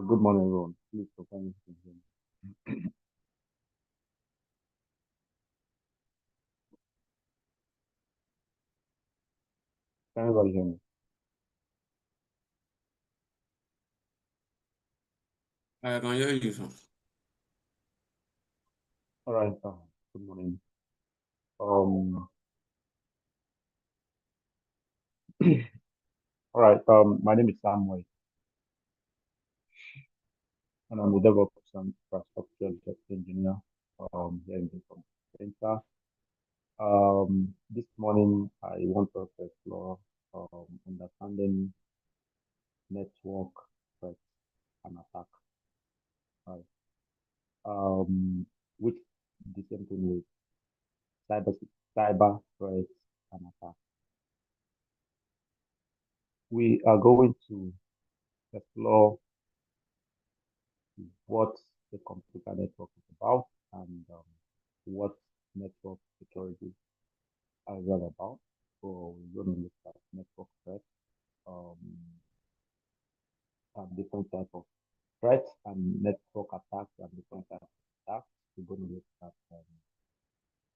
Good morning, everyone. Please confirm if you can hear me. Can everybody hear me? I can hear you, sir. All right. Good morning. Um, all right. My name is Samuel, and I'm a DevOps and infrastructure engineer. Here in the center. This morning I want us to explore understanding network threats and attack. Right. Which the same thing with cyber cyber threats and attack. We are going to explore what the computer network is about and what network security is all about. So we're going to look at network threats, um, and different type of threats and network attacks and different types of attacks. We're going to look at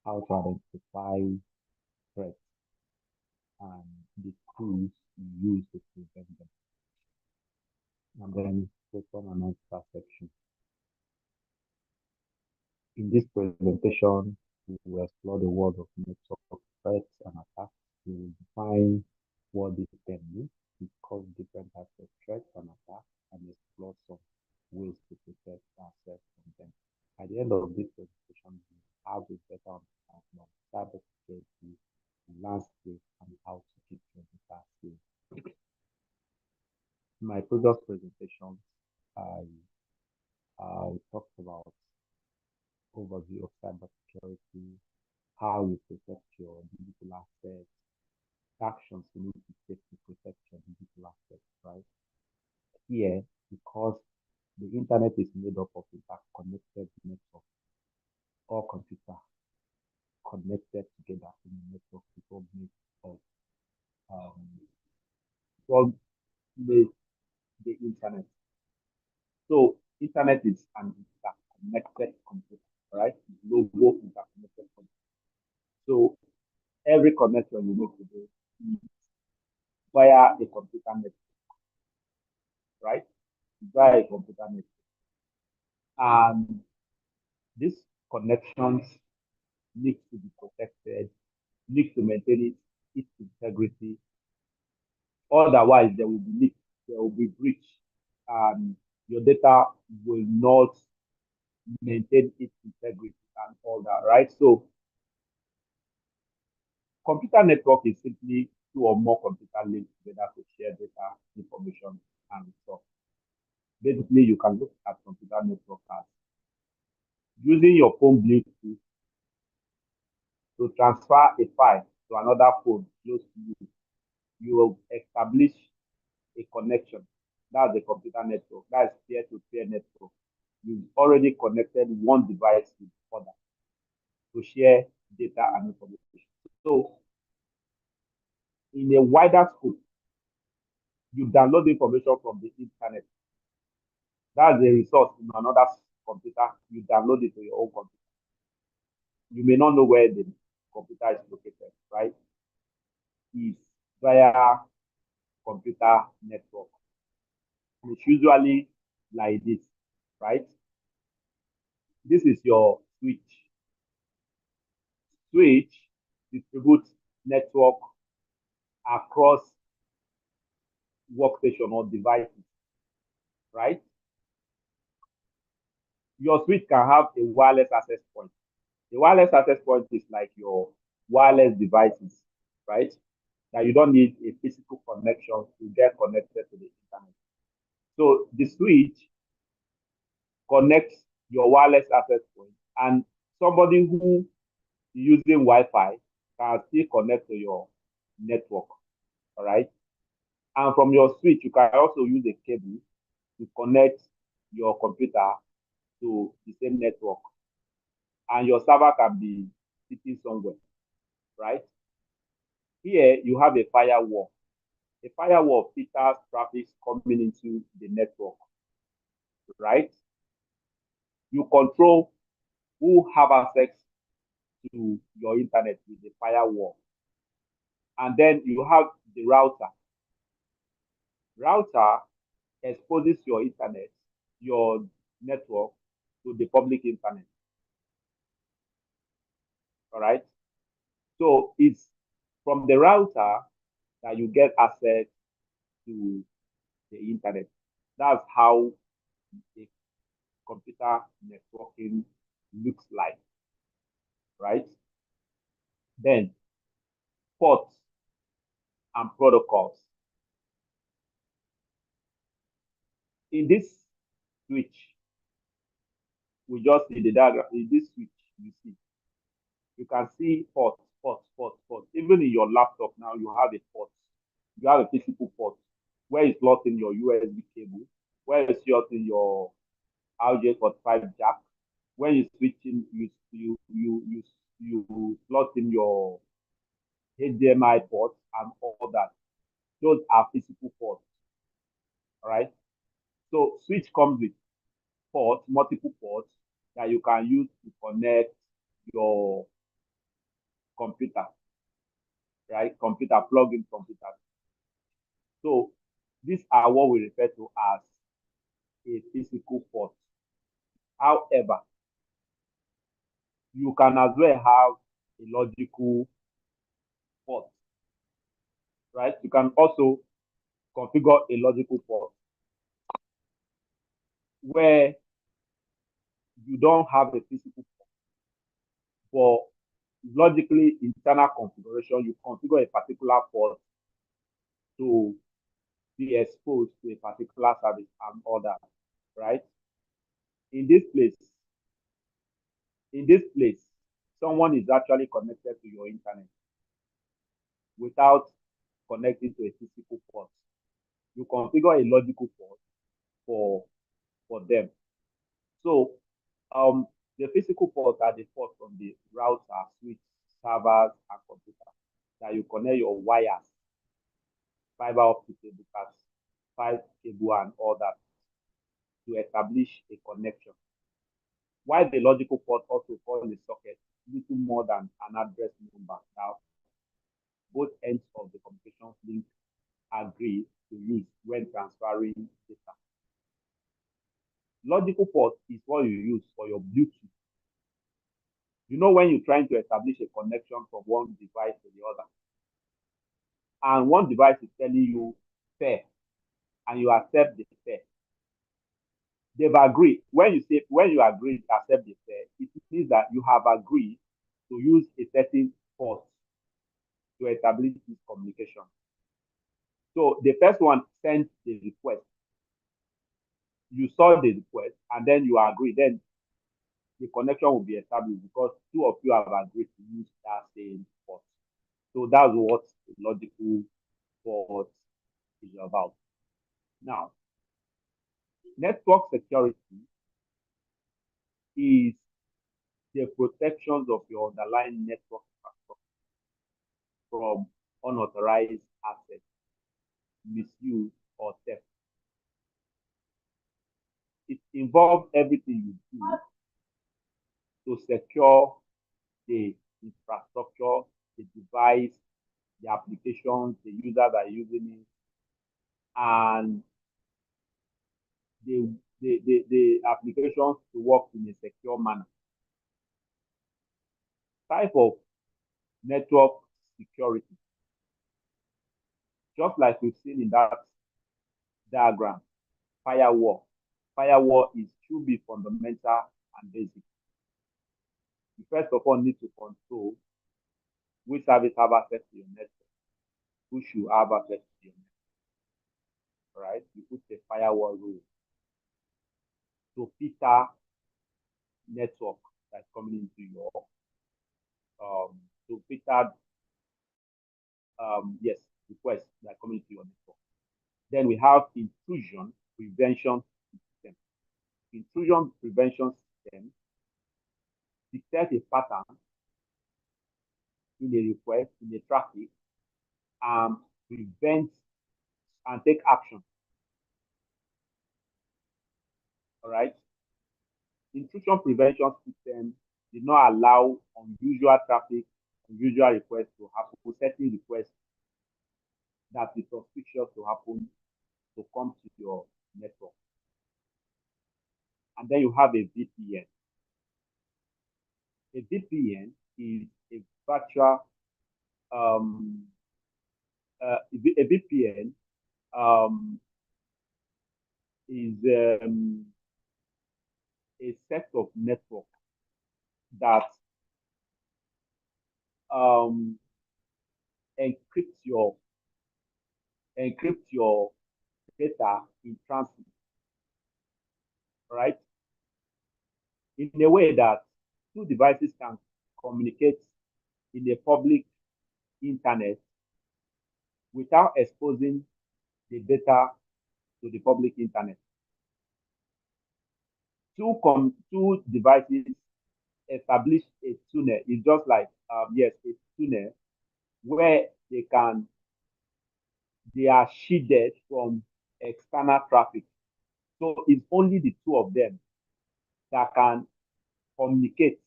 how to identify threats and the tools you use to prevent them. And then question and answer section. In this presentation, we will explore the world of network threats and attacks. We will define what this term means, discuss different types of threats and attacks, and explore some ways to protect ourselves from them. At the end of this presentation, we will have a better understanding of cybersecurity, landscape, and how to keep your data safe. In my previous presentations, I, I talked about overview of cybersecurity, how you protect your digital assets, actions you need to take to protect your digital assets, right? Here, because the internet is made up of interconnected network, all computers connected together in a network before make of what made the internet. So internet is an interconnected computer, right? Global interconnected computer. So every connection you make today is via a computer network, right? Via a computer network. And these connections need to be protected, need to maintain its integrity. Otherwise, there will be leak, there will be breach, and your data will not maintain its integrity and all that, right? So, computer network is simply two or more computer linked together to share data, information, and stuff. Basically, you can look at computer network as using your phone Bluetooth to transfer a file to another phone close to you. You will establish a connection. That's the computer network. That's peer-to-peer network. You've already connected one device with the other to share data and information. So, in a wider scope, you download information from the internet. That's a resource in another computer. You download it to your own computer. You may not know where the computer is located, right? It's via computer network. And it's usually like this, right? This is your switch. Switch distributes network across workstation or devices, right? Your switch can have a wireless access point. The wireless access point is like your wireless devices, right? That you don't need a physical connection to get connected to the internet. So the switch connects your wireless access point, and somebody who is using Wi-Fi can still connect to your network, all right? And from your switch, you can also use a cable to connect your computer to the same network. And your server can be sitting somewhere, right? Here, you have a firewall. A firewall filters traffic coming into the network. right? You control who have access to your internet with the firewall. And then you have the router. Router exposes your internet, your network to the public internet. All right. So it's from the router that you get access to the internet. That's how the computer networking looks like, right? Then ports and protocols. In this switch, we just see the diagram. In this switch, you can see ports. Even in your laptop now, you have a port. You have a physical port where it's locked in your USB cable, where it's locked in your RJ45 jack. When you switch in, you slot in your HDMI ports and all that. Those are physical ports. All right. So switch comes with ports, multiple ports that you can use to connect your computer, right? Computer, plug-in computer. So these are what we refer to as a physical port. However, you can as well have a logical port, right? You can also configure a logical port where you don't have a physical port, but logically internal configuration, you configure a particular port to be exposed to a particular service and order, right? In this place, in this place, someone is actually connected to your internet without connecting to a physical port. You configure a logical port for them. So the physical ports are the ports from the router, switch, servers, and computer that you connect your wires, fiber optic cable, pipe cable, and all that to establish a connection. While the logical port also calls the socket little more than an address number. Now, both ends of the communication link agree to use when transferring data. Logical port is what you use for your Bluetooth. You know when you're trying to establish a connection from one device to the other, and one device is telling you fair, and you accept the fair. They've agreed. When you agree to accept the fair, it means that you have agreed to use a certain port to establish this communication. So the first one sent the request. You saw the request and then you agree. Then the connection will be established because two of you have agreed to use that same port. So that's what the logical port is about. Now, network security is the protections of your underlying network from unauthorized access, misuse, or theft. It involves everything you do to secure the infrastructure, the device, the applications, the users are using it, and the applications to work in a secure manner. Type of network security, just like we've seen in that diagram, firewall. Firewall should be fundamental and basic. You first of all need to control which service have access to your network, who should have access to your network. All right, you put a firewall rule to filter network that's coming into your to filter yes requests that come into your network. Then we have intrusion prevention system. Intrusion prevention system detect a pattern in a request, in a traffic, and prevent and take action. All right. Intrusion prevention system did not allow unusual traffic, unusual requests to happen, certain requests that is suspicious to happen to come to your network. And then you have a VPN. A VPN is a virtual a VPN is a set of network that um, encrypt your data in transit, right? In a way that two devices can communicate in a public internet without exposing the data to the public internet. Two devices establish a tunnel. It's just like yes, a tunnel where they are shielded from external traffic. So it's only the two of them that can communicate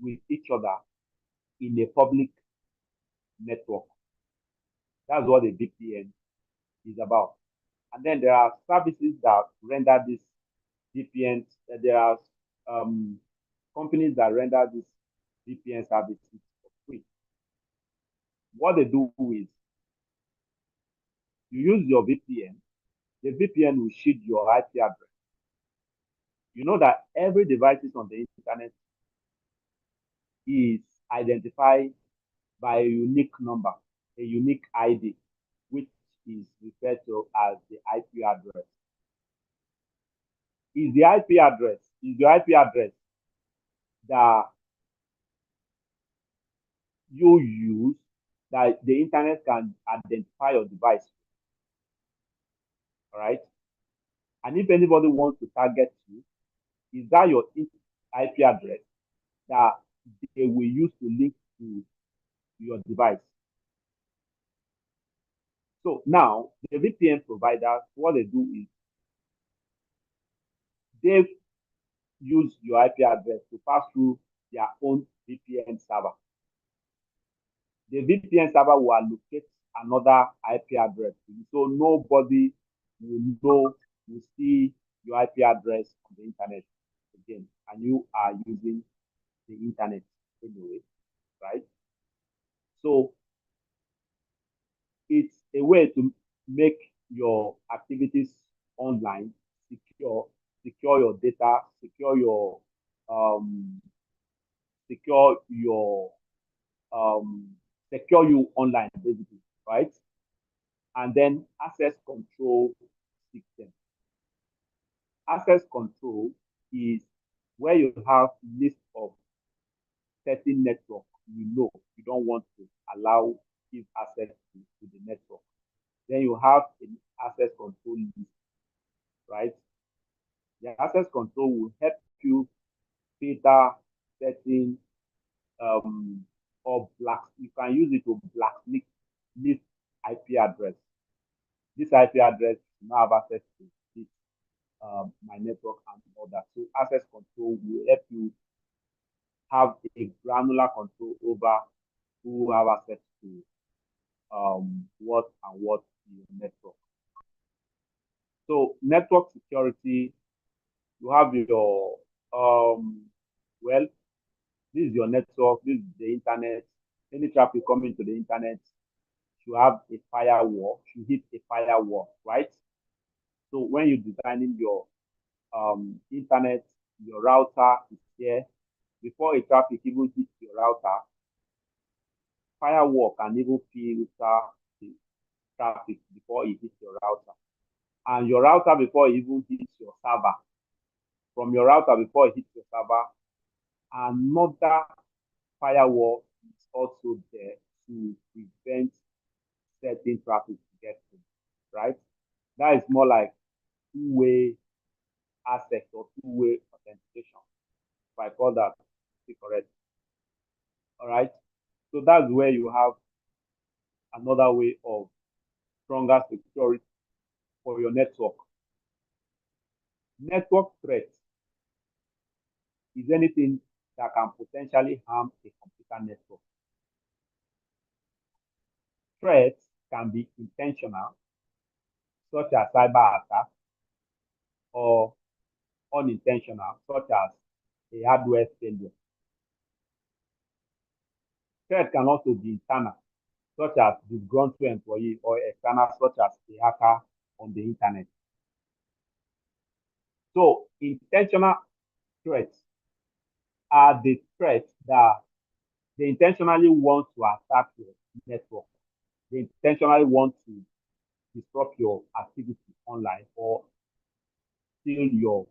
with each other in a public network. That's what a VPN is about. And then there are services that render this VPN. There are companies that render this VPN services for free. What they do is you use your VPN. The VPN will shield your IP address. You know that every device on the internet is identified by a unique number, a unique ID, which is referred to as the IP address. Is your IP address that you use that the internet can identify your device. All right. And if anybody wants to target you, is that your IP address that they will use to link to your device? So now the VPN providers, what they do is they use your IP address to pass through their own VPN server. The VPN server will allocate another IP address. So nobody will see your IP address on the internet again. And you are using the internet anyway, right? So it's a way to make your activities online secure, secure your data, secure you online basically, right? And then access control system. Access control is where you have list of certain network you don't want to allow give access to the network. Then you have an access control list, right? The access control will help you filter certain or black. You can use it to blacklist this IP address. This IP address you now have access to this my network and all that. So access control will help you have a granular control over who have access to what and what in your network. So network security, you have your well, this is your network, this is the internet. Any traffic coming to the internet, you have a firewall, you hit a firewall, right? So when you're designing your internet, your router is here. Before a traffic even hits your router, firewall can even filter the traffic before it hits your router. And your router before it even hits your server. From your router before it hits your server, another firewall is also there to prevent certain traffic to get through, right? That is more like two-way access or two-way authentication. If I call that correct. All right. So that's where you have another way of stronger security for your network. Network threat is anything that can potentially harm a computer network. Threats can be intentional, such as cyber attack, or unintentional, such as a hardware failure. Threat can also be internal, such as disgruntled employee, or external, such as a hacker on the internet. So intentional threats are the threats that they intentionally want to attack your network. They intentionally want to disrupt your activity online or steal your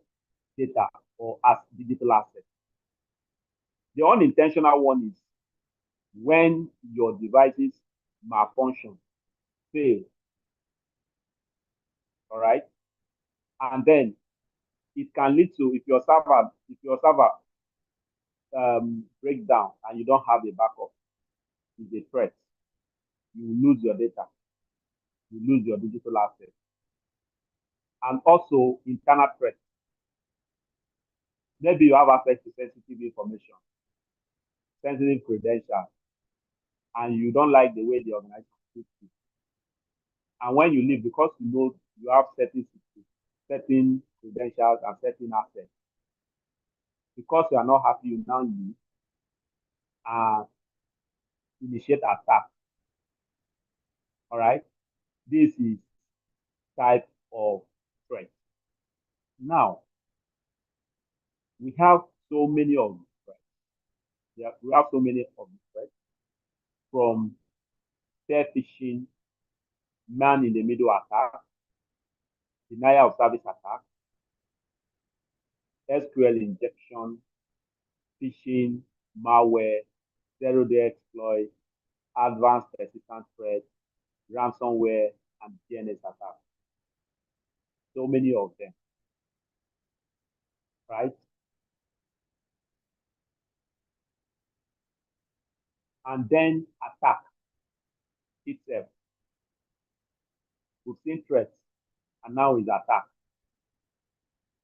data or as digital assets. The unintentional one is when your devices malfunction, fail, all right, and then it can lead to if your server breaks down and you don't have a backup, is a threat. You lose your data, you lose your digital assets, and also internal threat. Maybe you have access to sensitive information, sensitive credentials, and you don't like the way the organization treats you. And when you leave, because you know you have certain credentials and certain assets, because you are not happy, you now leave and initiate attack. All right, this is type of threat. Now we have so many of these threats. Yeah, we have so many of these threats, from spear phishing, man in the middle attack, denial of service attack, SQL injection, phishing, malware, zero-day exploit, advanced persistent threat, ransomware, and DNS attack. So many of them, right? And then attack itself. We've seen threats, and now is attack.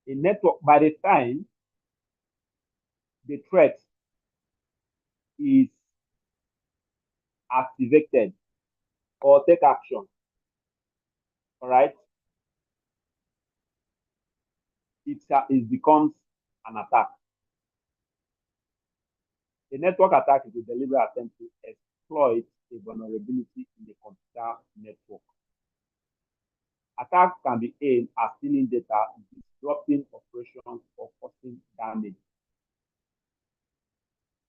A network, by the time the threat is activated or take action, all right, it becomes an attack. A network attack is a deliberate attempt to exploit a vulnerability in the computer network. Attacks can be aimed at stealing data, disrupting operations, or causing damage.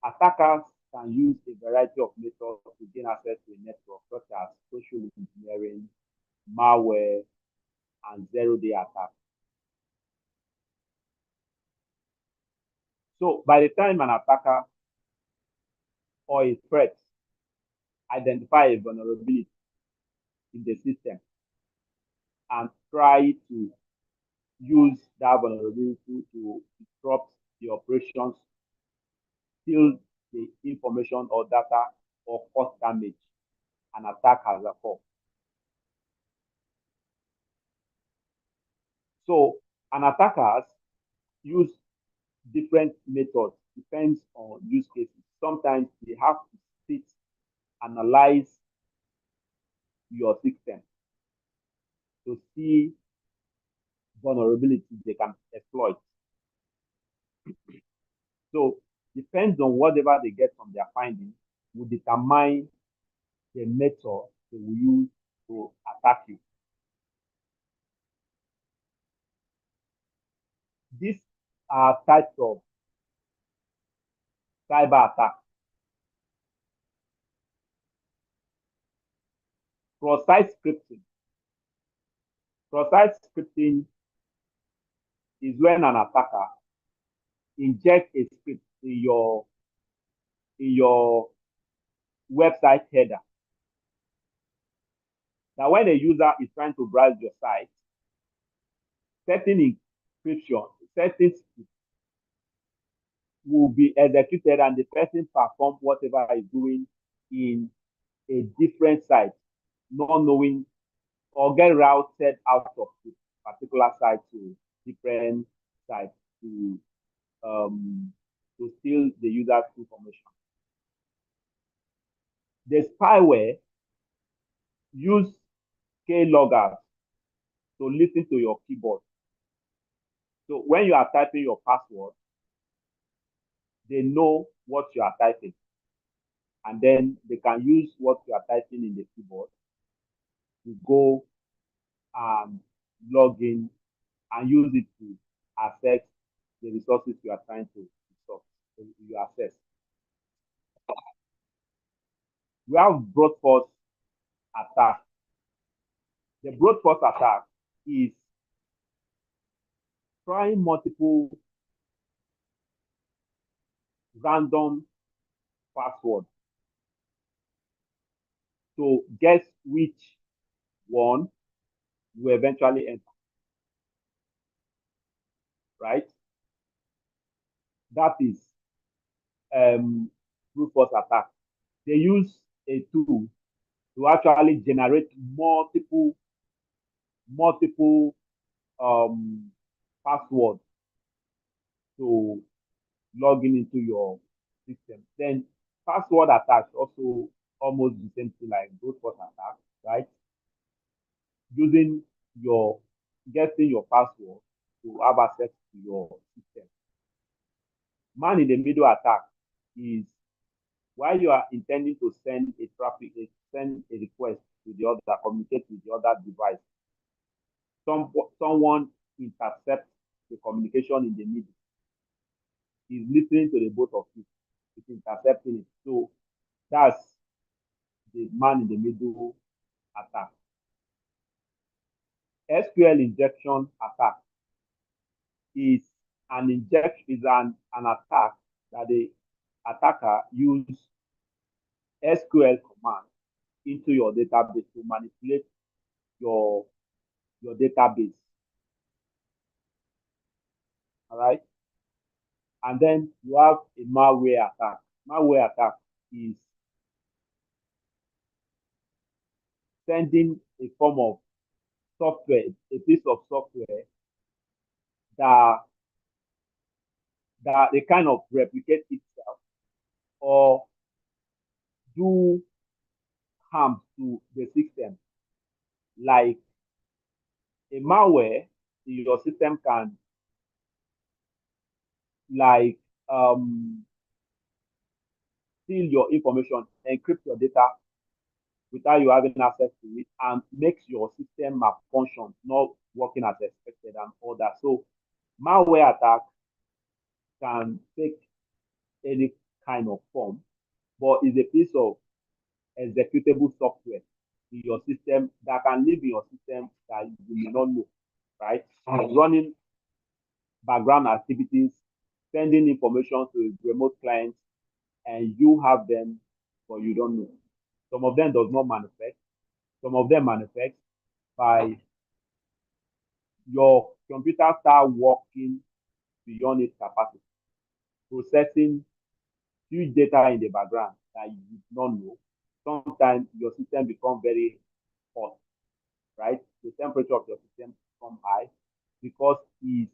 Attackers can use a variety of methods to gain access to a network, such as social engineering, malware, and zero-day attacks. So by the time an attacker or a threat identify a vulnerability in the system and try to use that vulnerability to disrupt the operations, steal the information or data, or cause damage, an attack has occurred. So an attacker use different methods, depends on use cases. Sometimes they have to sit, analyze your system to see vulnerabilities they can exploit. So depends on whatever they get from their findings will determine the method they will use to attack you. These are types of cyber attack. Cross-site scripting. Cross-site scripting is when an attacker injects a script in your website header. Now, when a user is trying to browse your site, certain encryption, certain will be executed and the person perform whatever is doing in a different site, not knowing, or get routed out of the particular site to different sites to steal the user's information. The spyware use keyloggers to listen to your keyboard. So when you are typing your password, they know what you are typing. And then they can use what you are typing in the keyboard to go and log in and use it to access the resources you are trying to access. We have brute force attack. The brute force attack is trying multiple random passwords to guess which one will eventually enter. Right? That is brute force attack. They use a tool to actually generate multiple passwords to log into your system. Then password attack also almost the same thing like brute force attack, right? Using guessing your password to have access to your system. Man in the middle attack is while you are intending to send a request to the other, communicate with the other device, someone intercepts the communication in the middle. Is listening to the both of you. It's intercepting it. So that's the man in the middle attack. SQL injection attack is an attack that the attacker uses SQL command into your database to manipulate your database. All right. And then you have a malware attack. Malware attack is sending a form of software, a piece of software that they kind of replicate itself or do harm to the system. Like a malware in your system can like steal your information, encrypt your data without you having access to it, and makes your system malfunction, not working as expected and all that. So malware attack can take any kind of form, but is a piece of executable software in your system that can live in your system that you may not know, right? Running background activities, sending information to remote clients, and you have them, but you don't know. Some of them does not manifest. Some of them manifest by your computer start working beyond its capacity, processing huge data in the background that you don't know. Sometimes your system becomes very hot, right? The temperature of your system becomes high because it's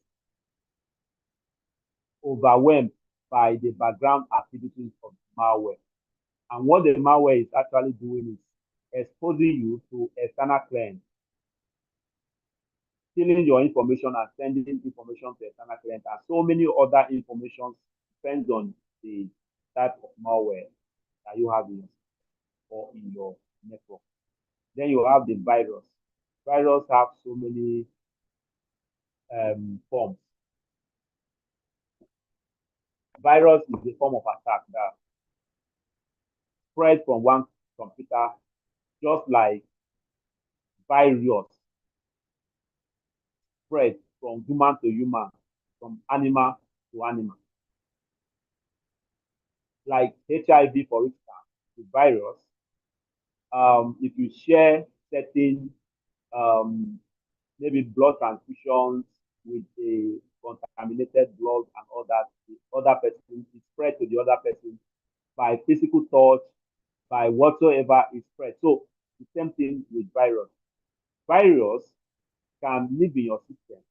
overwhelmed by the background activities of malware. And what the malware is actually doing is exposing you to external clients, stealing your information and sending information to external clients, and so many other information depends on the type of malware that you have in your network. Then you have the virus. Virus have so many forms. Virus is a form of attack that spread from one computer, just like virus spread from human to human, from animal to animal. Like HIV, for instance, the virus, if you share certain maybe blood transfusions with a contaminated blood and all that, the other person is spread to the other person by physical touch, by whatsoever is spread. So the same thing with virus. Virus can live in your system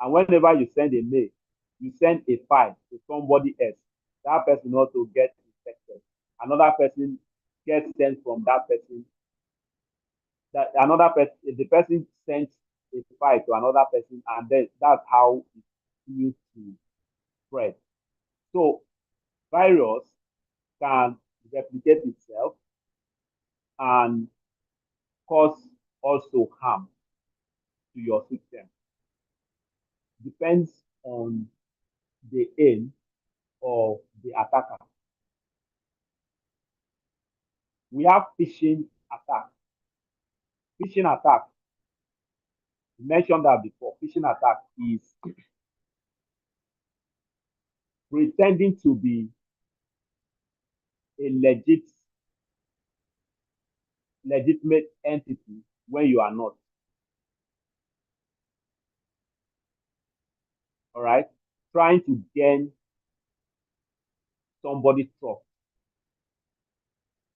And whenever you send a mail, you send a file to somebody else. That person also gets infected. Another person gets sent from that person. That another person, the person sends a file to another person, and then that's how it used to spread. So virus can replicate itself and cause also harm to your system. Depends on the aim of the attacker. We have phishing attack. Phishing attack, we mentioned that before. Phishing attack is pretending to be a legitimate entity when you are not. All right, trying to gain somebody's trust.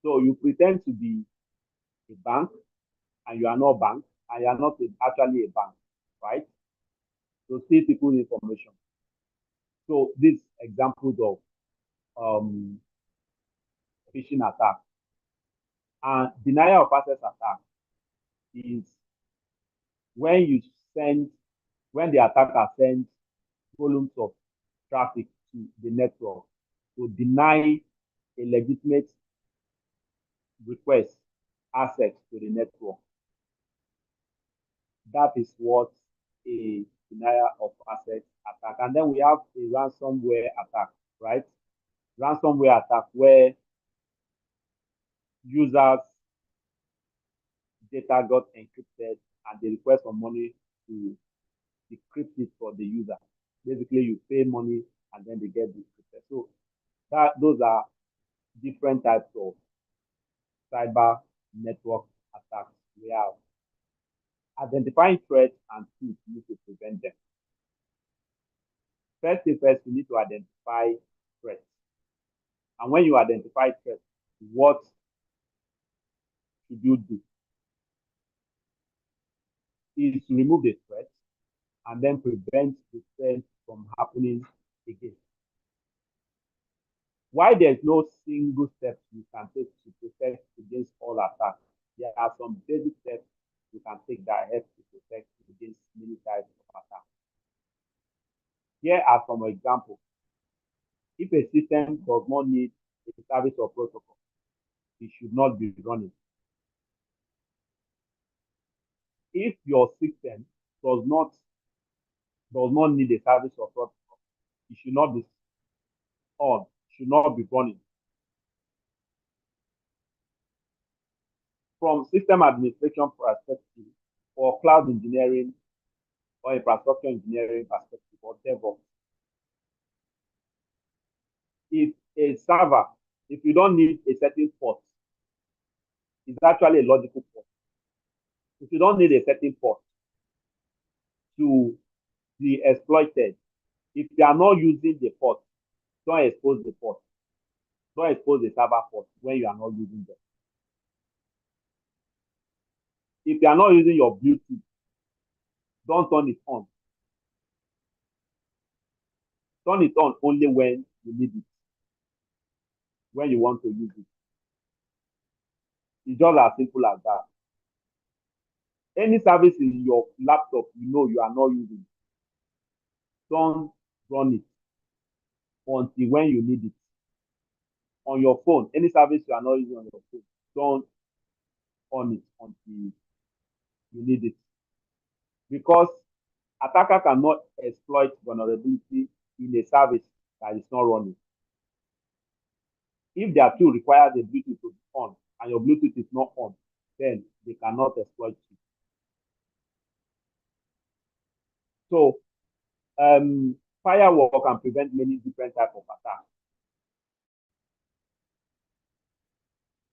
So you pretend to be a bank, and you are not a bank, and you are not actually a bank, right? To steal people's information. So these examples of um, phishing attack and denial of access attack is when you send when the attacker sends volumes of traffic to the network to deny a legitimate request access to the network. That is what a denial of access attack. And then we have a ransomware attack, right? Ransomware attack where users' data got encrypted and they request for money to decrypt it for the user. Basically, you pay money and then they get decrypted. So those are different types of cyber network attacks. We have identifying threats and tools used to prevent them. First thing first, you need to identify threats. And when you identify threats, what should you do? Is to remove the threat and then prevent the threat from happening again. Why there's no single step you can take to protect against all attacks, there are some basic steps you can take that help to protect against many types of attacks. Here are some examples. If a system does not need a service or protocol, it should not be running. If your system does not need a service or protocol, it should not be on, should not be running. From system administration perspective, or cloud engineering, or infrastructure engineering perspective, or DevOps, if a server, if you don't need a certain port, it's actually a logical port. If you don't need a certain port to be exploited, if you are not using the port, don't expose the port. Don't expose the server port when you are not using them. If you are not using your Bluetooth, don't turn it on. Turn it on only when you need it, when you want to use it. It's just as simple as that. Any service in your laptop you know you are not using, don't run it until when you need it. On your phone, any service you are not using on your phone, don't on it until you need it. Because attacker cannot exploit vulnerability in a service that is not running. If their tool requires the Bluetooth to be on and your Bluetooth is not on, then they cannot exploit you. So firewall can prevent many different types of attacks.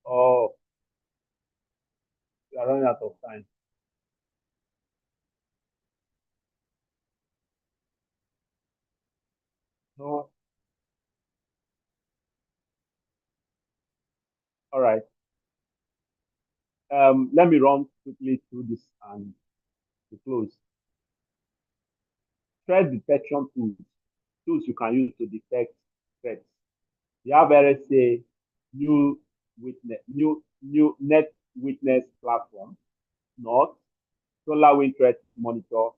Oh, we are running out of time. No. All right. Let me run quickly through this and to close. threat detection tools you can use to detect threats. You have RSA, new net witness platform, NOT, SolarWinds Threat Monitor,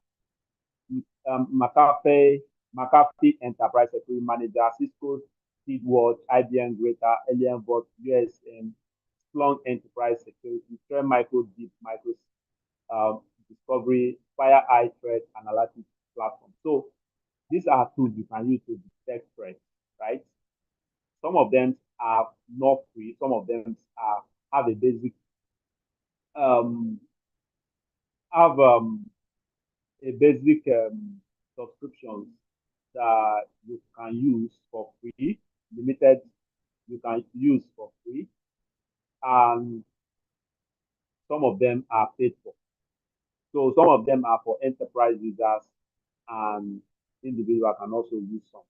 McAfee Enterprise Security Manager, Cisco SeedWatch, IBM Greater, Alienbot, USM, Splunk Enterprise Security, Threat Micro, Deep Micro Discovery, FireEye Threat Analytics Platform. So these are tools you can use to detect threats, right? Some of them are not free. Some of them have a basic have a basic subscriptions that you can use for free, limited you can use for free, and some of them are paid for. So some of them are for enterprise users, and individuals can also use some.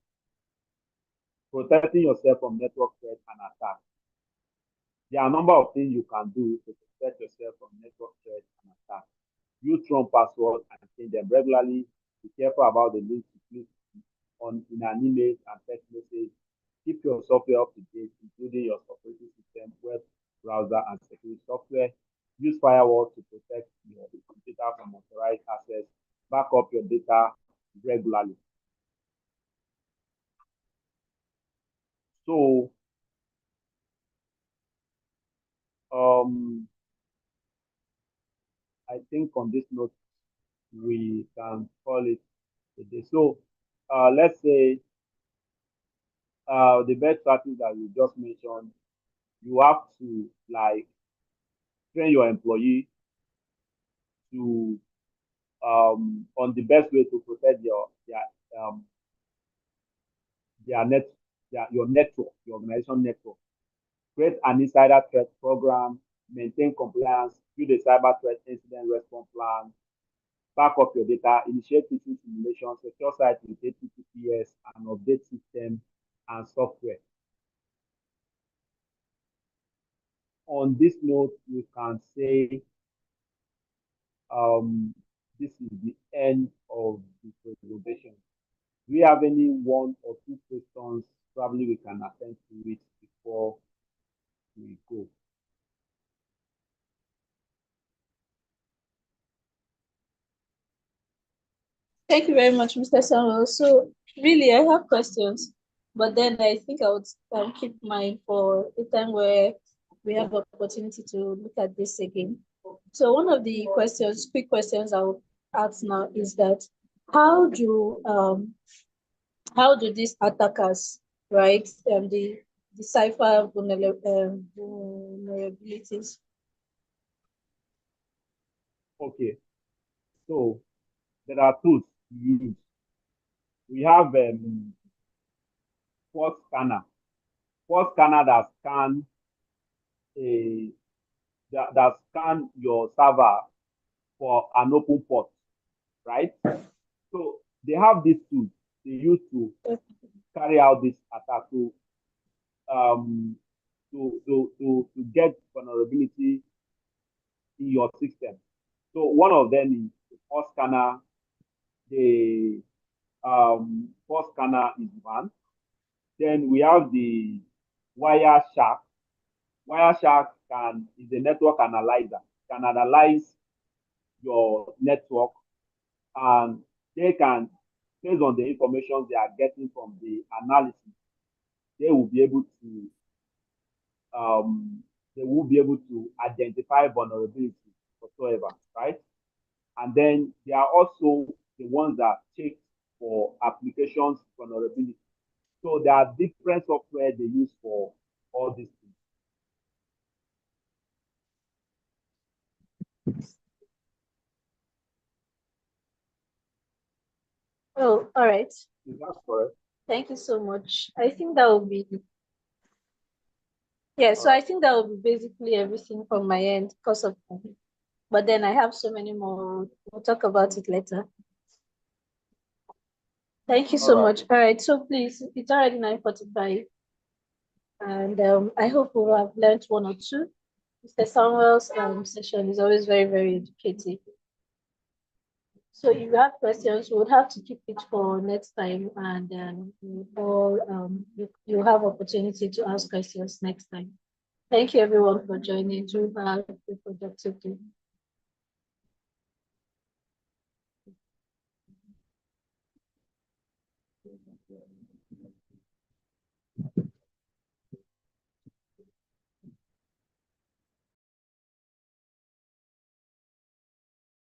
Protecting yourself from network threats and attacks. There are a number of things you can do to protect yourself from network threats and attacks. Use strong passwords and change them regularly. Be careful about the links you click on in an email and text message. Keep your software up to date, including your operating system, web browser, and security software. Use firewall to protect your computer from unauthorized access. Back up your data regularly. So, I think on this note, we can call it a day. So, let's say the best practice that you just mentioned, you have to like train your employee to on the best way to protect your network, your organization network. Create an insider threat program, maintain compliance, build a cyber threat incident response plan, back up your data, initiate phishing simulation, secure sites with HTTPS, and update system and software. On this note, we can say this is the end of the presentation. Do we have any one or two questions? Probably we can attend to it before we go. Thank you very much, Mr. Samuel. So really, I have questions, but then I think I would keep mine for a time where we have the opportunity to look at this again. So one of the questions, quick questions I'll ask now is that how do these attackers, right, decipher vulnerabilities? Okay, so there are tools to use. We have Port Scanner. Port Scanner that scan your server for an open port, right? So they have these tools they use to carry out this attack to get vulnerability in your system. So one of them is the Port Scanner. The Port Scanner is one. Then we have the Wireshark. Wireshark is a network analyzer. Can analyze your network, and they can, based on the information they are getting from the analysis, they will be able to identify vulnerability whatsoever, right? And then there are also the ones that check for applications vulnerability. So there are different software they use for all these things. Oh, all right. Is that correct? Thank you so much. I think that will be so I think that will be basically everything from my end because of time. But then I have so many more. We'll talk about it later. Thank you so much. All right. So please, it's already 9:45. And I hope we will have learned one or two. Mr. Samuel's session is always very, very educative. So if you have questions, we would have to keep it for next time, and you have opportunity to ask questions next time. Thank you everyone for joining. Do have a productive day.